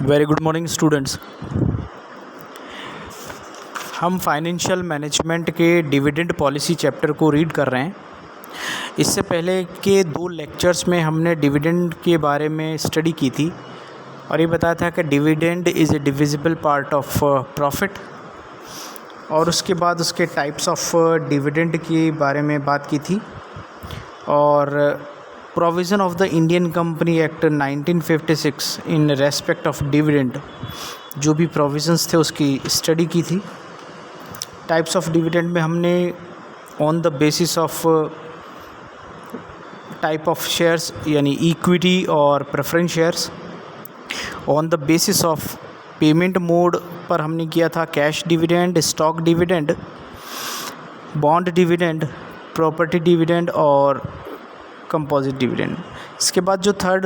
Very good morning students. हम financial management के dividend policy chapter को रीड कर रहे हैं। इससे पहले के 2 लेक्चर्स में हमने डिविडेंड के बारे में स्टडी की थी और ये बताया था कि dividend is a divisible part of profit, और उसके बाद उसके टाइप्स ऑफ डिविडेंड के बारे में बात की थी और provision of the Indian company act 1956 in respect of dividend, जो भी प्रोविज़न्स थे उसकी स्टडी की थी। टाइप्स ऑफ डिविडेंड में हमने on the basis of type of shares यानी इक्विटी और preference shares, on the basis of payment mode पर हमने किया था cash dividend, stock dividend, bond dividend, property dividend और कंपोजिट डिविडेंड। इसके बाद जो थर्ड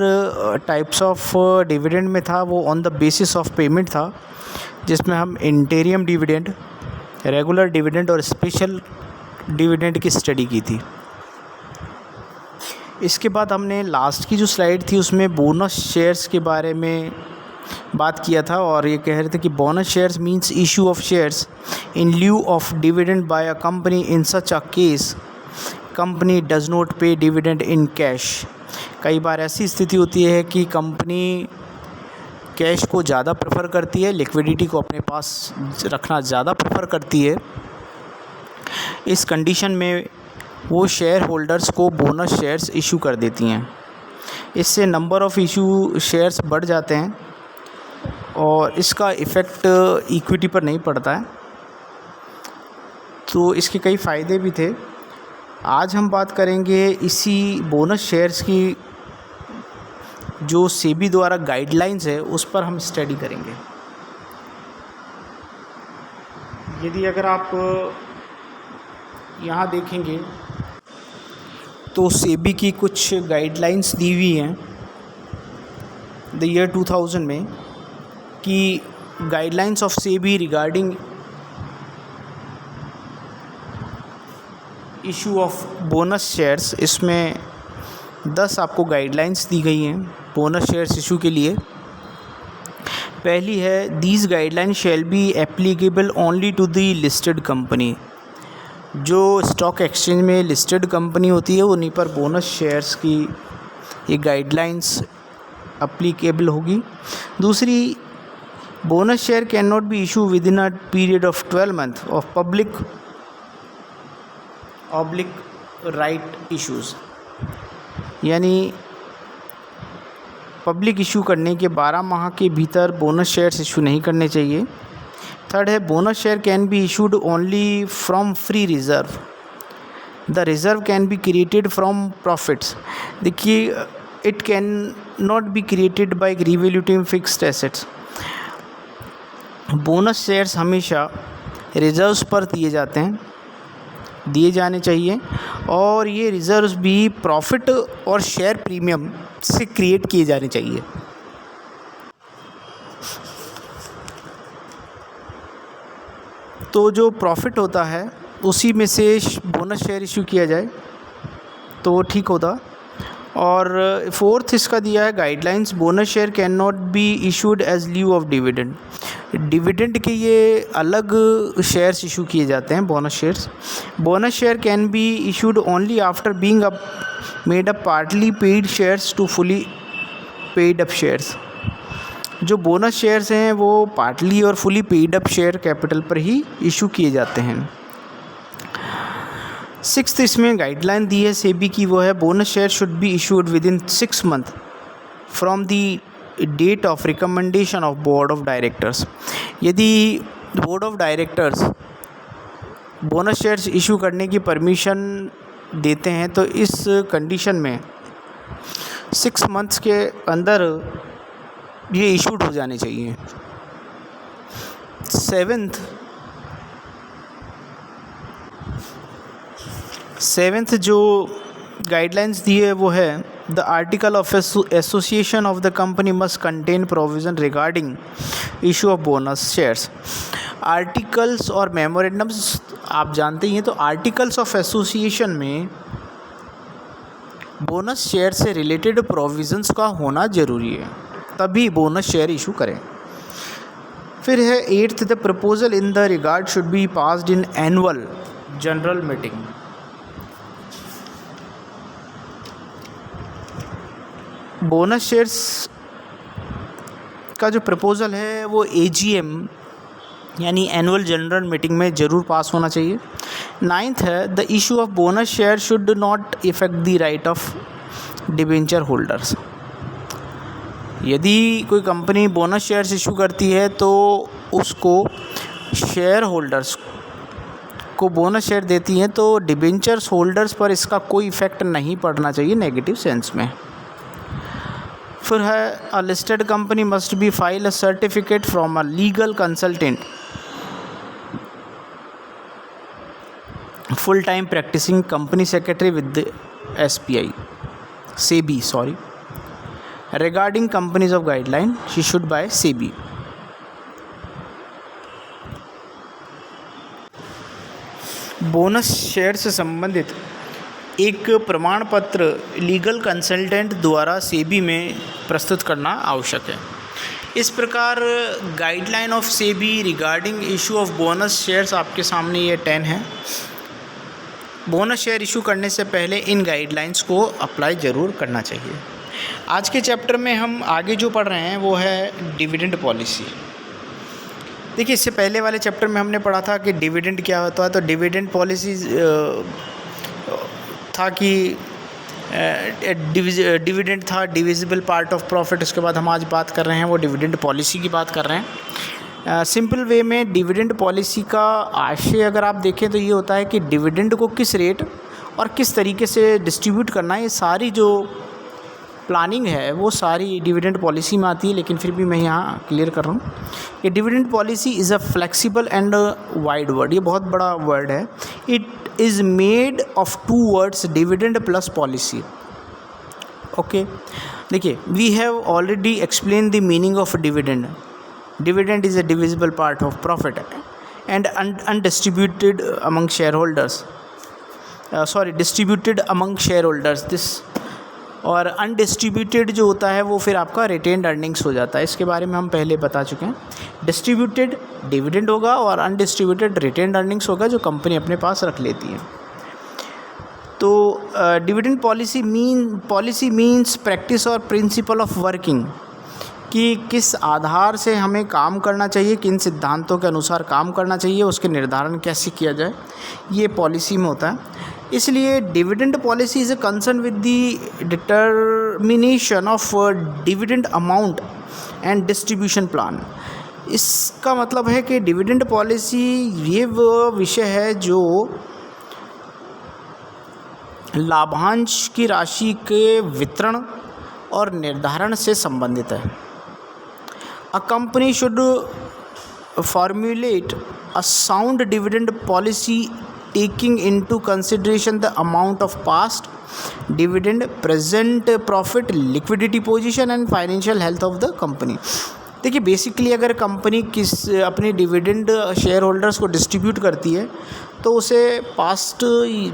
टाइप्स ऑफ डिविडेंड में था वो on the basis of payment था, जिसमें हम इंटीरियम डिविडेंड, रेगुलर डिविडेंड और स्पेशल डिविडेंड की स्टडी की थी। इसके बाद हमने लास्ट की जो स्लाइड थी उसमें बोनस शेयर्स के बारे में बात किया था और ये कह रहे थे कि bonus shares means issue of shares in lieu of dividend by a company in such a case company does not पे डिविडेंड इन कैश। कई बार ऐसी स्थिति होती है कि कंपनी कैश को ज़्यादा प्रेफर करती है, लिक्विडिटी को अपने पास रखना ज़्यादा प्रेफर करती है। इस कंडीशन में वो शेयर होल्डर्स को बोनस शेयर्स इशू कर देती हैं। इससे नंबर ऑफ़ इशू शेयर्स बढ़ जाते हैं और इसका इफ़ेक्ट इक्विटी पर नहीं पड़ता है, तो इसके कई फ़ायदे भी थे। आज हम बात करेंगे इसी बोनस शेयर्स की जो सेबी द्वारा गाइडलाइंस है उस पर हम स्टडी करेंगे। यदि अगर आप यहाँ देखेंगे तो सेबी की कुछ गाइडलाइंस दी हुई हैं द ईयर 2000 में कि guidelines of SEBI regarding issue of bonus shares, इसमें 10 आपको गाइडलाइंस दी गई हैं बोनस शेयर्स इशू के लिए। पहली है these guidelines shall be applicable only to the listed company. जो स्टॉक एक्सचेंज में लिस्टेड कंपनी होती है उन्हीं पर बोनस शेयर्स की ये गाइडलाइंस एप्लीकेबल होगी। दूसरी, bonus share can not B issue with in a period of 12 month of public oblique right issues, यानी पब्लिक इशू करने के 12 माह के भीतर बोनस शेयर्स इशू नहीं करने चाहिए। थर्ड है bonus share can be issued only from free reserve. The reserve can be created from profits. देखिए, it can not be created by revaluating fixed assets. Bonus shares हमेशा reserves पर दिए जाने चाहिए और ये रिज़र्व्स भी प्रॉफिट और शेयर प्रीमियम से क्रिएट किए जाने चाहिए। तो जो प्रॉफिट होता है उसी में से बोनस शेयर इशू किया जाए तो वो ठीक होता। और फोर्थ इसका दिया है guidelines, bonus share can not be issued as leave of dividend. Dividend के ये अलग शेयर्स इशू किए जाते हैं bonus shares. Bonus share can be issued only after being made up partly paid shares to fully paid up shares. जो bonus shares हैं वो partly और fully paid up share capital पर ही इशू किए जाते हैं। सिक्स्थ इसमें गाइडलाइन दी है सेबी की, वो है bonus share should be issued within 6 month from the date of recommendation of board of directors. यदि board of directors bonus shares issue करने की परमिशन देते हैं तो इस कंडीशन में 6 मंथ्स के अंदर ये इशूड हो जाने चाहिए। सेवेंथ जो गाइडलाइंस दी है वो है the article of association of the company must contain provision regarding issue of bonus shares. Articles और मेमोरेंडम्स आप जानते ही हैं, तो आर्टिकल्स ऑफ एसोसिएशन में बोनस शेयर से रिलेटेड प्रोविज़न्स का होना ज़रूरी है। तभी बोनस शेयर इशू करें। फिर है 8th, the proposal in the regard should be passed in annual general meeting. Bonus shares का जो प्रपोज़ल है वो AGM यानी एनुअल जनरल मीटिंग में ज़रूर पास होना चाहिए। 9th है, the issue of bonus share should not effect the right of debenture holders. यदि कोई कंपनी बोनस शेयर्स इशू करती है तो उसको शेयर होल्डर्स को बोनस शेयर देती हैं तो डिबेंचर्स होल्डर्स पर इसका कोई इफ़ेक्ट नहीं पड़ना चाहिए नेगेटिव सेंस में। फिर है, a listed company must be file a certificate from a legal consultant full time practicing company secretary with SEBI regarding companies of guideline issued by SEBI। Bonus share से संबंधित एक प्रमाण पत्र लीगल कंसल्टेंट द्वारा सेबी में प्रस्तुत करना आवश्यक है। इस प्रकार guideline of SEBI regarding issue of bonus shares आपके सामने ये 10 है। बोनस शेयर इशू करने से पहले इन गाइडलाइंस को अप्लाई ज़रूर करना चाहिए। आज के चैप्टर में हम आगे जो पढ़ रहे हैं वो है डिविडेंड पॉलिसी। देखिए, इससे पहले वाले चैप्टर में हमने पढ़ा था कि डिविडेंड क्या होता है। तो डिविडेंड पॉलिसी था कि डिविडेंड था डिविजिबल पार्ट ऑफ प्रॉफिट। उसके बाद हम आज बात कर रहे हैं वो डिविडेंड पॉलिसी की बात कर रहे हैं। सिंपल वे में डिविडेंड पॉलिसी का आशय अगर आप देखें तो ये होता है कि डिविडेंड को किस रेट और किस तरीके से डिस्ट्रीब्यूट करना है, ये सारी जो प्लानिंग है वो सारी डिविडेंड पॉलिसी में आती है। लेकिन फिर भी मैं यहाँ क्लियर कर रहा हूँ कि dividend policy is a flexible and wide word, ये बहुत बड़ा वर्ड है। It is made of 2 words, dividend plus policy. Okay, देखिए, we have already explain the meaning of dividend. Dividend is a divisible part of profit and undistributed among share holders, distributed among share holders this. और undistributed जो होता है वो फिर आपका retained earnings हो जाता है। इसके बारे में हम पहले बता चुके हैं। डिस्ट्रीब्यूटेड डिविडेंड होगा और अनडिस्ट्रीब्यूटेड रिटेन्ड अर्निंग्स होगा जो कंपनी अपने पास रख लेती है। तो डिविडेंड पॉलिसी मीन्स प्रैक्टिस और प्रिंसिपल ऑफ वर्किंग, कि किस आधार से हमें काम करना चाहिए, किन सिद्धांतों के अनुसार काम करना चाहिए, उसके निर्धारण कैसे किया जाए, ये पॉलिसी में होता है। इसलिए dividend policy is a concern with the determination of dividend amount and distribution plan. इसका मतलब है कि डिविडेंड पॉलिसी ये वो विषय है जो लाभांश की राशि के वितरण और निर्धारण से संबंधित है। A company should formulate a sound dividend policy taking into consideration the amount of past dividend, present profit, liquidity position and financial health of the company। देखिए, बेसिकली अगर कंपनी अपनी डिविडेंड शेयर होल्डर्स को distribute करती है तो उसे past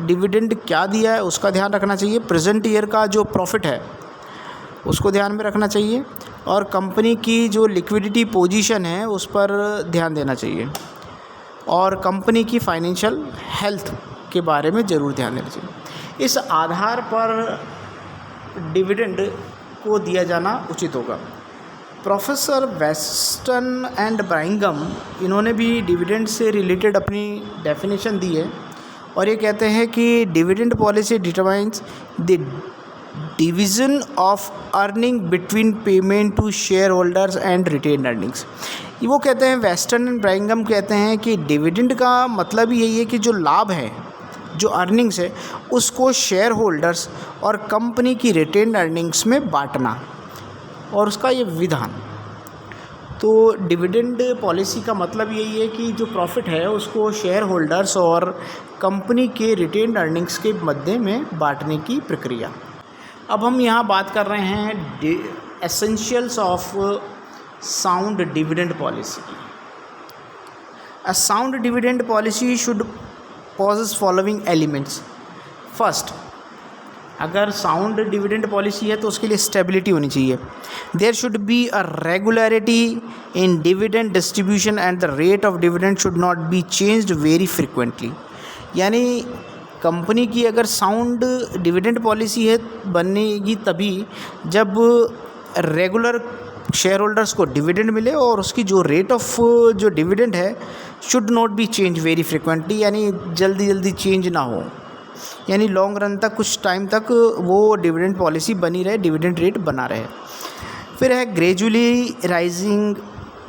dividend क्या दिया है उसका ध्यान रखना चाहिए, प्रेजेंट ईयर का जो प्रॉफिट है उसको ध्यान में रखना चाहिए और कंपनी की जो लिक्विडिटी पोजीशन है उस पर ध्यान देना चाहिए और कंपनी की फाइनेंशियल हेल्थ के बारे में ज़रूर ध्यान देना चाहिए। इस आधार पर डिविडेंड को दिया जाना उचित होगा। प्रोफेसर वेस्टन एंड ब्राइंगम, इन्होंने भी डिविडेंड से रिलेटेड अपनी डेफिनेशन दी है और ये कहते हैं कि dividend policy determines the division of earning between payment to share holders and retain earnings. वो कहते हैं, वेस्टर्न एंड ब्राइंगम कहते हैं कि डिविडेंड का मतलब यही है कि जो लाभ है, जो अर्निंग्स है, उसको शेयर होल्डर्स और कंपनी की रिटेन अर्निंग्स में बांटना और उसका ये विधान। तो डिविडेंड पॉलिसी का मतलब यही है कि जो प्रॉफिट है उसको शेयर होल्डर्स और कंपनी के रिटेन अर्निंग्स के मध्य में बांटने की प्रक्रिया। अब हम यहाँ बात कर रहे हैं essentials of sound dividend policy. A sound dividend policy should possess following elements. First, अगर साउंड डिविडेंड पॉलिसी है तो उसके लिए स्टेबिलिटी होनी चाहिए। There should be a regularity in dividend distribution and the rate of dividend should not be changed very frequently. यानी company की अगर साउंड डिविडेंड पॉलिसी है बनेगी तभी जब रेगुलर शेयर होल्डर्स को डिविडेंड मिले और उसकी जो रेट ऑफ जो डिविडेंड है should not B change very frequently, यानी जल्दी जल्दी चेंज ना हो, यानी लॉन्ग रन तक कुछ टाइम तक वो डिविडेंड पॉलिसी बनी रहे, डिविडेंड रेट बना रहे। फिर है ग्रेजुअली राइजिंग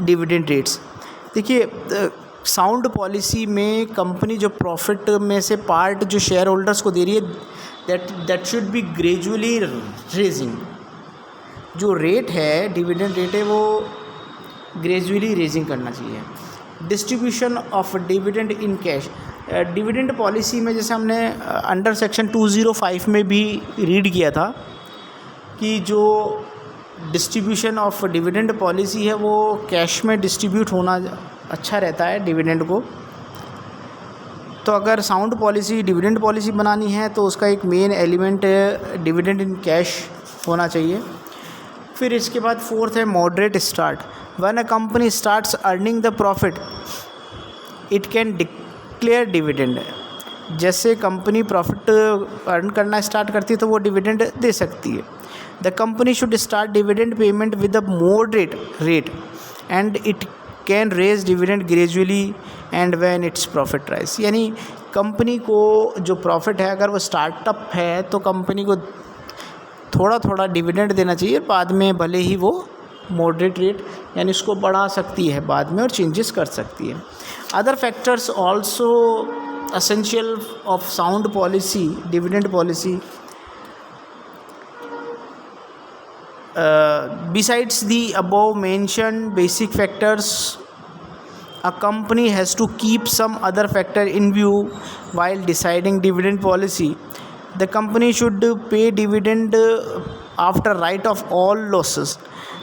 डिविडेंड रेट्स। देखिए साउंड पॉलिसी में कंपनी जो प्रॉफिट में से पार्ट जो शेयर होल्डर्स को दे रही है that should be gradually raising. जो रेट है डिविडेंड रेट है वो ग्रेजुअली रेजिंग करना चाहिए। Distribution of dividend in cash. Dividend policy में जैसे हमने अंडर सेक्शन 205 में भी रीड किया था कि जो डिस्ट्रीब्यूशन ऑफ डिविडेंड पॉलिसी है वो कैश में डिस्ट्रीब्यूट होना अच्छा रहता है डिविडेंड को। तो अगर साउंड पॉलिसी डिविडेंड पॉलिसी बनानी है तो उसका एक main element dividend in cash होना चाहिए। फिर इसके बाद फोर्थ है moderate start. When a company starts earning the profit it can declare dividend. जैसे कंपनी प्रॉफिट अर्न करना स्टार्ट करती है तो वो डिविडेंड दे सकती है। The company should start dividend payment with a moderate rate and it can raise dividend gradually and when its profit rise. यानी कंपनी को जो प्रॉफिट है अगर वो स्टार्टअप है तो कंपनी को थोड़ा थोड़ा डिविडेंड देना चाहिए, बाद में भले ही वो मॉडरेट रेट यानी उसको बढ़ा सकती है बाद में और चेंजेस कर सकती है। Other factors also essential of sound policy dividend policy besides the above mentioned basic factors a company has to keep some other factor in view while deciding dividend policy. The company should pay dividend after write of all losses.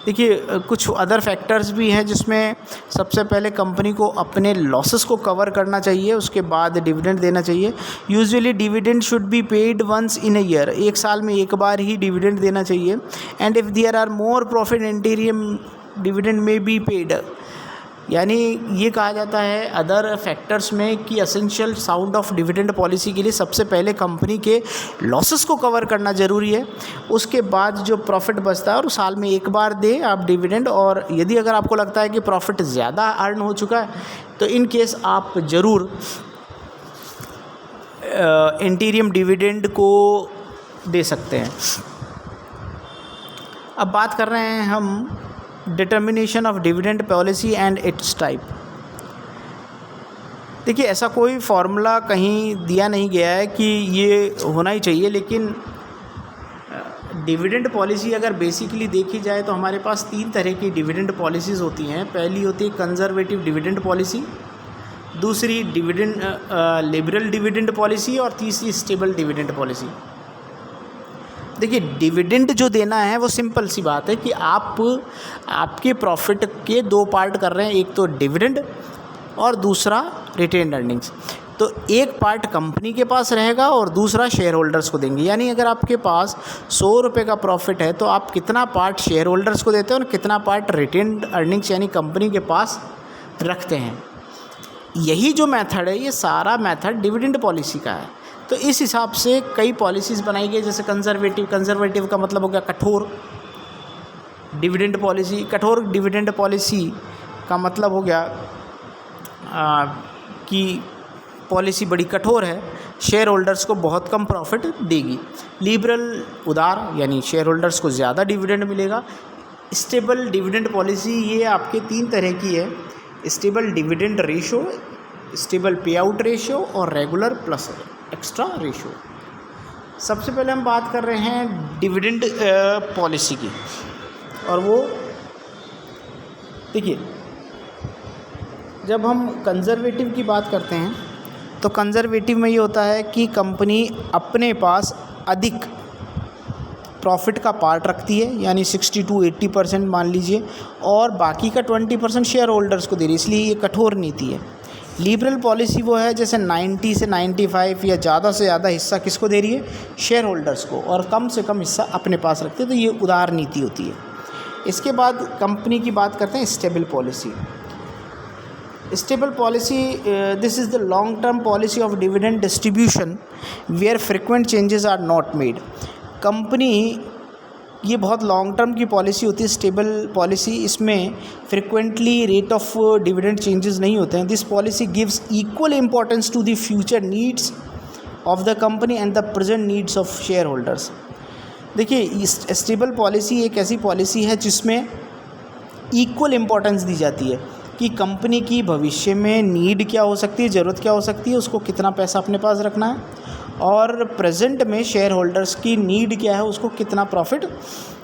देखिए कुछ other factors भी हैं जिसमें सबसे पहले company को अपने losses को कवर करना चाहिए, उसके बाद डिविडेंड देना चाहिए। Usually dividend should be paid once in a year. एक साल में एक बार ही डिविडेंड देना चाहिए। And if there are more profit interim dividend may be paid. यानी ये कहा जाता है अदर फैक्टर्स में कि essential sound of dividend policy के लिए सबसे पहले कंपनी के लॉसेस को कवर करना ज़रूरी है, उसके बाद जो प्रॉफिट बचता है और साल में एक बार दे आप डिविडेंड। और यदि अगर आपको लगता है कि प्रॉफिट ज़्यादा अर्न हो चुका है तो इन केस आप ज़रूर इंटीरियम डिविडेंड को दे सकते हैं। अब बात कर रहे हैं हम determination of dividend policy and it's type. देखिए ऐसा कोई फार्मूला कहीं दिया नहीं गया है कि ये होना ही चाहिए, लेकिन डिविडेंड पॉलिसी अगर बेसिकली देखी जाए तो हमारे पास 3 तरह की डिविडेंड पॉलिसीज़ होती हैं। पहली होती है कंजर्वेटिव डिविडेंड पॉलिसी, दूसरी डिविडेंड लिबरल डिविडेंड पॉलिसी और तीसरी स्टेबल डिविडेंड पॉलिसी। देखिए डिविडेंड जो देना है वो सिंपल सी बात है कि आप आपके प्रॉफिट के 2 पार्ट कर रहे हैं, एक तो डिविडेंड और दूसरा रिटेन्ड अर्निंग्स। तो एक पार्ट कंपनी के पास रहेगा और दूसरा शेयर होल्डर्स को देंगे। यानी अगर आपके पास 100 रुपये का प्रॉफिट है तो आप कितना पार्ट शेयर होल्डर्स को देते हैं और कितना पार्ट रिटेन्ड अर्निंग्स यानी कंपनी के पास रखते हैं। यही जो मेथड है ये सारा मेथड डिविडेंड पॉलिसी का है। तो इस हिसाब से कई पॉलिसीज़ बनाई गई, जैसे कंजर्वेटिव का मतलब हो गया कठोर डिविडेंड पॉलिसी। कठोर डिविडेंड पॉलिसी का मतलब हो गया कि पॉलिसी बड़ी कठोर है, शेयर होल्डर्स को बहुत कम प्रॉफिट देगी। लिबरल उदार यानी शेयर होल्डर्स को ज़्यादा डिविडेंड मिलेगा। स्टेबल डिविडेंड पॉलिसी ये आपके 3 तरह की है, स्टेबल डिविडेंड रेशो, स्टेबल पे आउट रेशो और रेगुलर प्लस एक्स्ट्रा रेशो। सबसे पहले हम बात कर रहे हैं डिविडेंड पॉलिसी की, और वो देखिए जब हम कंजर्वेटिव की बात करते हैं तो कंजर्वेटिव में ये होता है कि कंपनी अपने पास अधिक प्रॉफिट का पार्ट रखती है, यानी 60 to 80% मान लीजिए, और बाकी का 20% शेयर होल्डर्स को दे रही है, इसलिए ये कठोर नीति है। लिबरल पॉलिसी वो है जैसे 90 से 95 या ज़्यादा से ज़्यादा हिस्सा किसको दे रही है, शेयर होल्डर्स को, और कम से कम हिस्सा अपने पास रखते हैं, तो ये उदार नीति होती है। इसके बाद कंपनी की बात करते हैं stable policy. Stable policy, this is the long term policy of dividend distribution where frequent changes are not made. Company, ये बहुत लॉन्ग टर्म की पॉलिसी होती है स्टेबल पॉलिसी, इसमें frequently rate of dividend changes नहीं होते हैं। This policy gives equal importance to the future needs of the company and the present needs of share holders. देखिए, स्टेबल पॉलिसी एक ऐसी पॉलिसी है जिसमें इक्वल इम्पोर्टेंस दी जाती है कि कंपनी की भविष्य में नीड क्या हो सकती है, ज़रूरत क्या हो सकती है, उसको कितना पैसा अपने पास रखना है, और प्रेजेंट में शेयर होल्डर्स की नीड क्या है, उसको कितना प्रॉफिट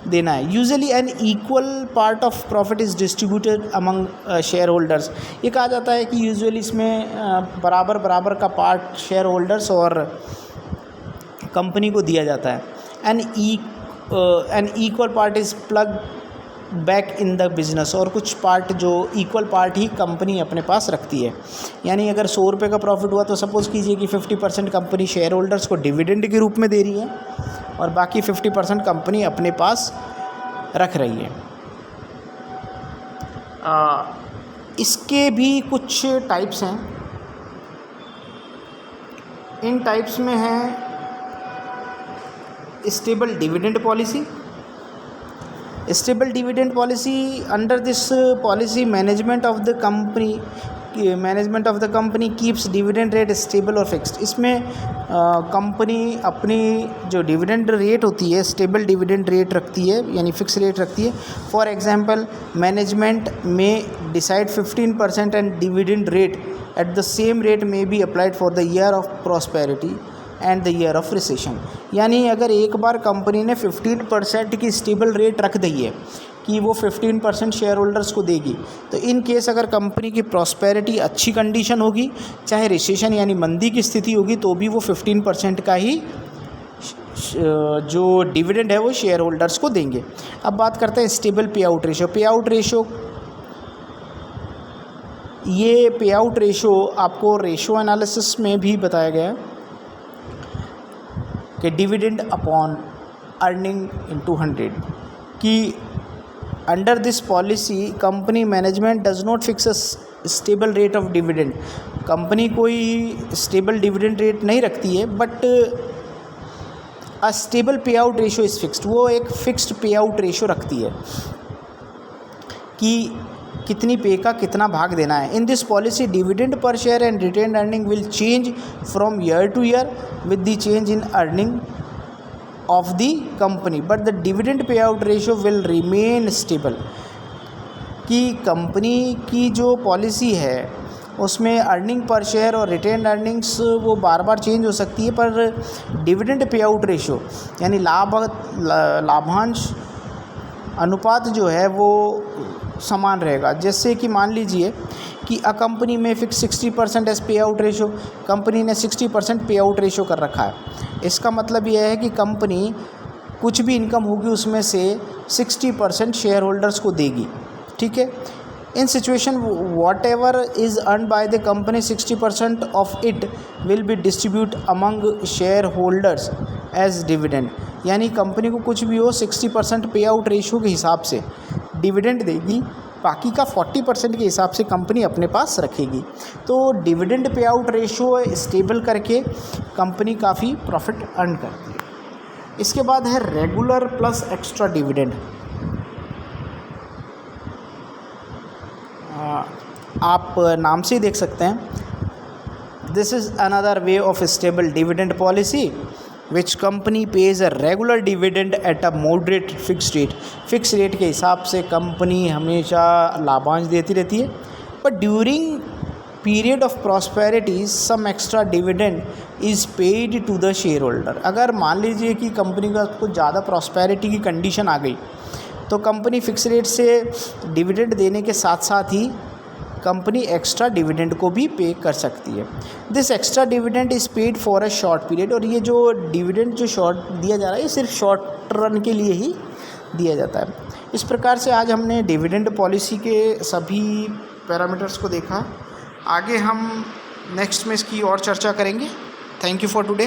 देना है। Usually an equal part of profit is distributed among share holders. ये कहा जाता है कि यूजुअली इसमें बराबर बराबर का पार्ट शेयर होल्डर्स और कंपनी को दिया जाता है। An equal part is plug back in the business, और कुछ पार्ट जो इक्वल पार्ट ही कंपनी अपने पास रखती है। यानी अगर 100 रुपये का प्रॉफिट हुआ तो सपोज़ कीजिए कि 50% कंपनी शेयर होल्डर्स को डिविडेंड के रूप में दे रही है और बाकी 50% कंपनी अपने पास रख रही है। इसके भी कुछ टाइप्स हैं। इन टाइप्स में है stable dividend policy. Stable dividend policy, under this policy management of the company keeps dividend rate stable और फिक्स्ड। इसमें कंपनी अपनी जो डिविडेंड रेट होती है स्टेबल डिविडेंड रेट रखती है, यानी फिक्स रेट रखती है। फॉर एग्जांपल, मैनेजमेंट में decide 15% and dividend rate at the same rate में be applied for the year of prosperity and the year of recession. यानी अगर एक बार कंपनी ने 15% की स्टेबल रेट रख दी है कि वो 15% शेयर होल्डर्स को देगी, तो इन केस अगर कंपनी की प्रॉस्पेरिटी अच्छी कंडीशन होगी, चाहे रिसेशन यानी मंदी की स्थिति होगी, तो भी वो 15% का ही जो डिविडेंड है वो शेयर होल्डर्स को देंगे। अब बात करते हैं स्टेबल पे आउट रेशो। पे आउट रेशो, ये पे आउट रेशो आपको रेशो एनालिसिस में भी बताया गया है कि डिविडेंड अपॉन अर्निंग इनटू 100, कि under this policy company management does not fix a stable rate of dividend. Company कोई स्टेबल डिविडेंड रेट नहीं रखती है, बट अ स्टेबल पे आउट रेशो इज़ फिक्स्ड। वो एक फिक्स्ड पे आउट रेशो रखती है कि कितनी पे का कितना भाग देना है। In this policy dividend per share and retained earning will change from year to year with the change in earning of the company, but the dividend pay out ratio will remain stable. कि company की जो policy है उसमें earning per share और retained earnings वो बार बार change हो सकती है, पर डिविडेंड पे आउट रेशो यानी लाभांश अनुपात जो है वो समान रहेगा। जैसे कि मान लीजिए कि अ कंपनी में फिक्स 60% एज पे आउट रेशो, कंपनी ने 60% पे आउट रेशो कर रखा है। इसका मतलब यह है कि कंपनी कुछ भी इनकम होगी उसमें से 60% शेयर होल्डर्स को देगी, ठीक है। In situation whatever is earn by the company 60% of it will be distribute among share holders as dividend. यानी कंपनी को कुछ भी हो 60% पे आउट रेशो के हिसाब से डिविडेंड देगी, बाकी का 40% के हिसाब से कंपनी अपने पास रखेगी। तो dividend pay out ratio stable करके कंपनी काफ़ी प्रॉफिट अर्न करती है। इसके बाद है रेगुलर प्लस एक्स्ट्रा डिविडेंड। आप नाम से ही देख सकते हैं, this is another way of stable dividend policy which company pays a regular dividend at a moderate fix rate. Fix rate के हिसाब से कंपनी हमेशा लाभांश देती रहती है, but during period of prosperity some extra dividend is paid to the share holder. अगर मान लीजिए कि कंपनी का कुछ ज़्यादा प्रॉस्पेरिटी की कंडीशन आ गई तो कंपनी फिक्स रेट से डिविडेंड देने के साथ साथ ही कंपनी एक्स्ट्रा डिविडेंड को भी पे कर सकती है। This extra dividend is paid for a short period. और ये जो डिविडेंड जो शॉर्ट दिया जा रहा है ये सिर्फ शॉर्ट रन के लिए ही दिया जाता है। इस प्रकार से आज हमने डिविडेंड पॉलिसी के सभी पैरामीटर्स को देखा। आगे हम नेक्स्ट में इसकी और चर्चा करेंगे। Thank you for today.